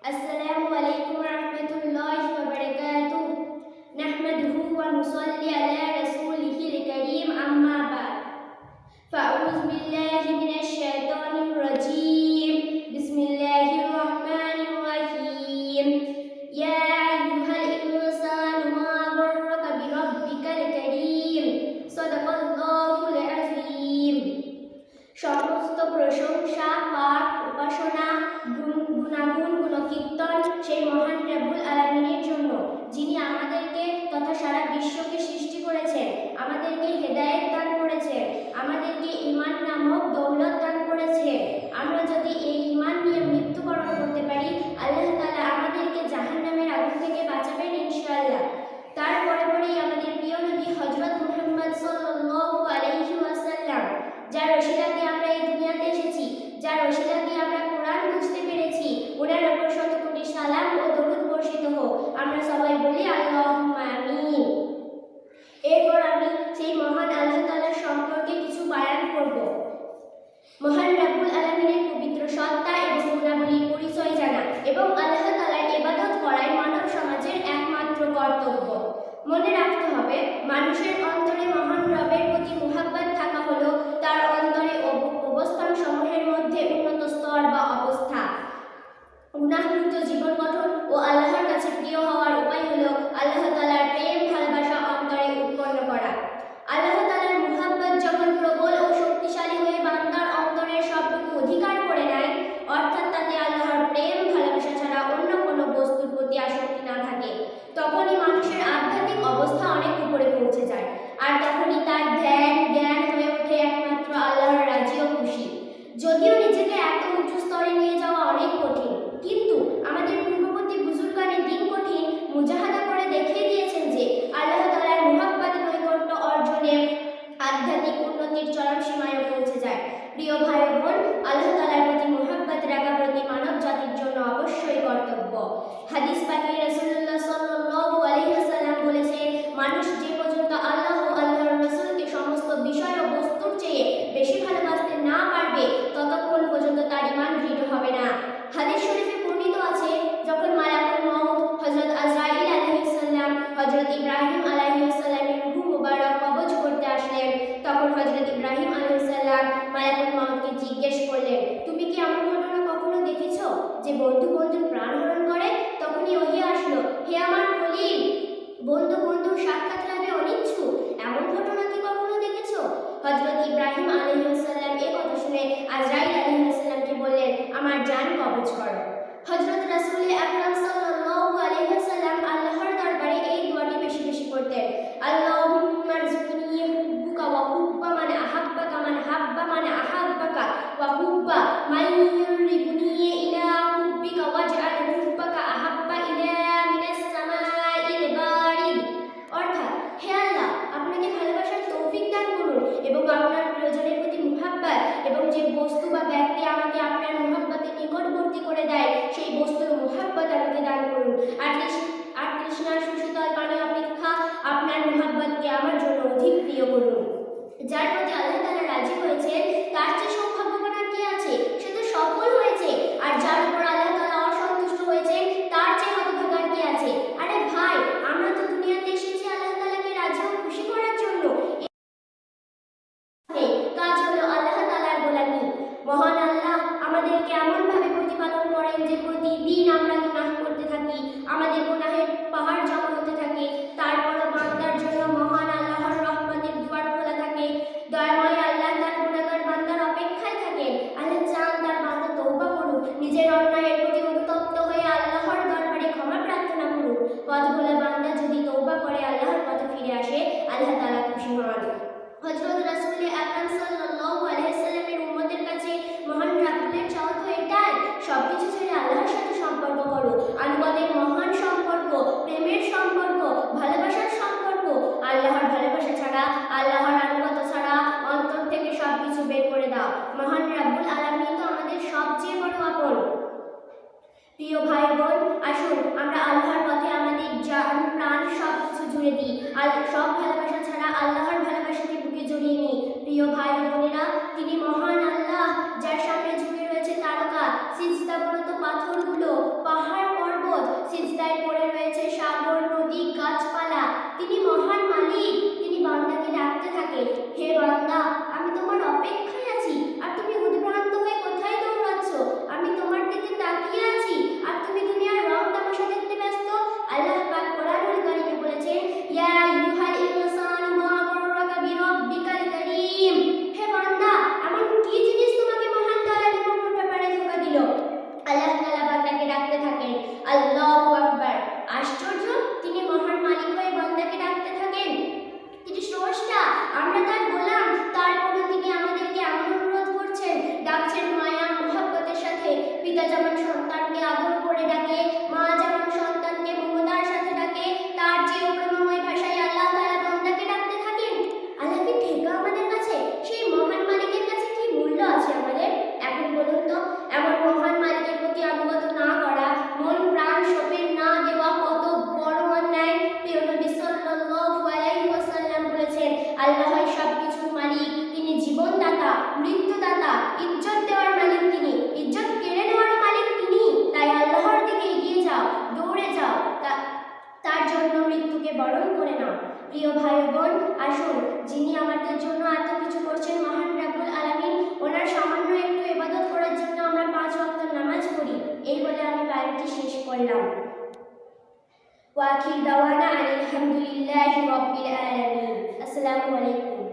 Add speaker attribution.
Speaker 1: अस्सलामु अलैकुम वरहमतुल्लाहि वबरकातुह। नहमदुहु व नुसल्ली अला रसूलिहिल करीम, अम्मा बाद। फ़अऊज़ु बिल्लाहि मिनश शैतानिर रजीम। बिस्मिल्लाहिर रहमानिर रहीम। या अय्युहल इंसानु मा गर्रका बिरब्बिकल करीम। सदकाल्लाहुल अज़ीम। সমস্ত প্রশংসা, পাঠ, উপাসনা, গুণাগুণ, গুণকীর্তন সেই মহান রব্বুল আলামিনের জন্য, যিনি আমাদেরকে তথা সারা বিশ্বকে সৃষ্টি করেছেন, আমাদেরকে হেদায়েত দান করেছেন, আমাদেরকে ঈমান নামক দৌলত দান করেছে। আমরা যদি এই ঈমান নিয়ে মৃত্যুবরণ করতে পারি, আল্লাহ তাআলা আমাদেরকে জাহান্নামের আগুন থেকে বাঁচাবেন ইনশাআল্লাহ। তারপরে আমাদের প্রিয় নবী হযরত মুহাম্মদ সাল্লাল্লাহু আলাইহি ওয়াসাল্লাম, যার ওসিলাতে আমরা এই দুনিয়াতে এসেছি, যার ওসিলাতে আমরা কোরআন বুঝতে পেরেছি, ওনার উপর শত কোটি সালাম ও দরুদ বর্ষিত হোক। আমরা সবাই বলি আল্লাহুম্মা আমিন। এরপর আমি সেই মহান আল্লাহ তাআলার সম্পর্কে কিছু বয়ান করব। মহান রব্বুল আলামিনের পবিত্র সত্তা এবং গুণাবলীর পরিচয় জানা এবং আল্লাহ তাআলার ইবাদত করাই মানব সমাজের একমাত্র কর্তব্য। মনে রাখতে হবে, মানুষের অন্তরে মহান রবের প্রতি মুহাব্বত থাকা হলো তার অন্তরে অবস্থান সমূহের মধ্যে উন্নত স্তর বা অবস্থা। গুনাহমুক্ত জীবন গঠন ও আল্লাহর কাছে প্রিয় হওয়ার উপায় হলো আল্লাহ তাআলার প্রেম ভালোবাসা অন্তরে উৎপন্ন করা। আল্লাহ তাআলার মুহাব্বত যখন প্রবল ও শক্তিশালী হয়ে বান্দার অন্তরের সবটুকু অধিকার করে নেয়, অর্থাৎ তাতে আল্লাহর প্রেম ভালোবাসা ছাড়া অন্য কোনো বস্তুর প্রতি আসক্তি না থাকে, তখনই মানুষের আধ্যাত্মিক অবস্থা অনেক উপরে পৌঁছে যায়। আর তখনই তার ধ্যান জ্ঞান হয়ে ওঠে একমাত্র আল্লাহর রাজি ও খুশি। যদিও নিজেকে এত উঁচু স্তরে নিয়ে যাওয়া অনেক কঠিন, কিন্তু আমাদের পূর্ববর্তী বুজুর্গানে দিন কঠিন মুজাহাদা করে দেখিয়ে দিয়েছেন যে আল্লাহ তাআলার মুহাব্বত নৈকট্য অর্জনে আধ্যাত্মিক উন্নতির চরম সীমায় পৌঁছে যায়। প্রিয় ভাই বোন, আল্লাহ তাআলার প্রতি মুহাব্বত রাখা প্রতি মানব জাতির জন্য অবশ্যই কর্তব্য। হাদিস পাকে রাসূলুল্লাহ সাল্লাল্লাহু আলাইহি ওয়াসাল্লাম বলেছে, মানুষ যে পর্যন্ত আল্লাহ ও আল্লাহর রাসূলকে সমস্ত বিষয় ও বস্তুর চেয়ে বেশি ভালোবাসতে না পারবে, ততক্ষণ পর্যন্ত তার ঈমান দৃঢ় হবে না। হাদিস শরীফে বর্ণিত আছে, যখন মালাকুল মউত হযরত আজরাইল আলাইহিস সালাম হযরত ইব্রাহিম আলাইহিস সালামের রূহ মুবারক কবজ করতে আসলেন, তখন হযরত ইব্রাহিম আলাইহিস সালাম মালাকুল মউতকে জিজ্ঞেস করলেন, তুমি কি এমন ঘটনা কখনো দেখেছো যে বন্ধু বন্ধুর প্রাণ হরণ করে? তখনই ওহী আসলো, হে আমার খলিল, বন্ধু বন্ধুর সাক্ষাৎ লাভে অনিচ্ছুক, এমন ঘটনা কি কখনো দেখেছো? হযরত ইব্রাহিম আলাইহিস সালাম এই কথা শুনে আজরাইল আলাইহিস সালামকে বললেন, আমার জান কবজ করো। হযরত রাসূল আকরাম সাল্লাল্লাহু আলাইহি ওয়াসাল্লাম আল্লাহর দরবারে এই দোয়াটি বেশি বেশি করতেন, আল্লাহুম্মা রযুকনি হুব্বুকা ওয়া হুব্বা মান আহাব্বাকা মান হাব্বা মান আহাব্বাকা ওয়া হুব্বা মান ইউরিবুনি ইলা হুব্বিকা ওয়াজআল হুব্বাকা আহাব্বা ইলা মিনাস সামাইল বারিদ। অর্থাৎ, হে আল্লাহ, আপনাকে ভালোবাসার তৌফিক দান করুন এবং আপনার প্রিয়জনের প্রতি মুহাব্বত এবং যে বস্তু বা ব্যক্তি আমাকে আপনার মুহাব্বতে নিকটবর্তী করে দেয়, সেই বস্তুর মুহাব্বত আমাকে দান করুন। আর তৃষ্ণার সুশীতল পানি অপেক্ষা আপনার মুহাব্বতকে আমার জন্য অধিক প্রিয় করুন। যার প্রতি আল্লাহ তাআলা রাজি হয়েছে, তার চেয়ে সৌভাগ্যবান আর কে আছে? সে তো সফল হয়েছে। আর যার উপর আল্লাহ তাআলা অসন্তুষ্ট হয়েছে, তার চেয়ে হতভাগা আর কে আছে? আরে ভাই, আমরা তো দুনিয়াতে এসেছি আল্লাহ তাআলাকে রাজি ও খুশি করার জন্য। কাজ হলো আল্লাহ তাআলার গোলামি। মহান আল্লাহ আমাদেরকে এমনভাবে প্রতিপালন করেন যে প্রতিদিন আমরা গুনাহ করতে থাকি, আমাদের গুনাহের পাহাড় জমা হতে থাকে। তারপরও বান্দার জন্য মহান আল্লাহর রহমতের দুয়ার খোলা থাকে। দয়াময় আল্লাহ তার গুনাহগার বান্দার অপেক্ষায় থাকেন। আল্লাহ চান তার বান্দা তওবা করুক, নিজের অন্যায়ের প্রতি অনুতপ্ত হয়ে আল্লাহর দরবারে ক্ষমা প্রার্থনা করুক। পথভোলা বান্দা যদি তওবা করে আল্লাহর পথে ফিরে আসে, আল্লাহ তাআলা খুশি হন। হযরত রাসূল আকরাম সাল্লাল্লাহু আলাইহি ওয়াসাল্লামের উম্মতের কাছে মহান রাব্বুলের চাওয়া তো এটাই, সবকিছু ছেড়ে আল্লাহর সাথে সম্পর্ক করো। আনুগত্যের মহান সম্পর্ক, প্রেমের সম্পর্ক, ভালোবাসার সম্পর্ক। আল্লাহর ভালোবাসা ছাড়া, আল্লাহর আনুগত্য ছাড়া অন্তর থেকে সবকিছু বের করে দাও। মহান রাব্বুল আলামিন তো আমাদের সবচেয়ে বড় আপন। প্রিয় ভাই বোন, আসুন আমরা আল্লাহর পথে আমাদের জান প্রাণ সবকিছু জুড়ে দিই। আর সব ভালোবাসা ছাড়া আল্লাহর ভালোবাসাকে বুকে জড়িয়ে নিই। প্রিয় ভাই বোনেরা, তিনি মহান আল্লাহ, যার সামনে ঝুঁকে রয়েছে তারকা, সিজদাবনত পাথরগুলো, পাহাড় সন্তানকে আদর করে ডাকে, মা যেমন সন্তানকে মমতার সাথে ডাকে, তার চেয়ে প্রেমময় ভাষায় আল্লাহ তাআলা বান্দাকে ডাকতে থাকেন। আল্লাহ কি ঠেকা আমাদের কাছে? সেই মহান মালিকের কাছে কি মূল্য আছে আমাদের? এখন বলুন তো, এমন মহান মালিকের প্রতি আনুগত্য না করা, মন প্রাণ সঁপে না দেওয়া কত বড় অন্যায়। প্রিয় নবী সাল্লাল্লাহু আলাইহি ওয়াসাল্লাম বলেছেন, আল্লাহই সবকিছুর মালিক, তিনি জীবনদাতা, মৃত্যুদাতা, ইজ্জত দেওয়ার মালিক তিনি, ইজ্জত কেড়ে নেওয়ার মালিক তিনি। তাই আল্লাহর দিকে এগিয়ে যাও, দৌড়ে যাও, তার জন্য মৃত্যুকে বরণ করে নাও। প্রিয় ভাই বোন, আসুন, যিনি আমাদের জন্য এত কিছু করছেন, মহান রাব্বুল আলামিন, ওনার সামান্য একটু ইবাদত করার জন্য আমরা 5 ওয়াক্ত নামাজ পড়ি। এই বলে আমি বায়ানটি শেষ করলাম। ওয়া আখির দাওয়ানা আলহামদুলিল্লাহি রাব্বিল আলামিন। আসসালামু আলাইকুম।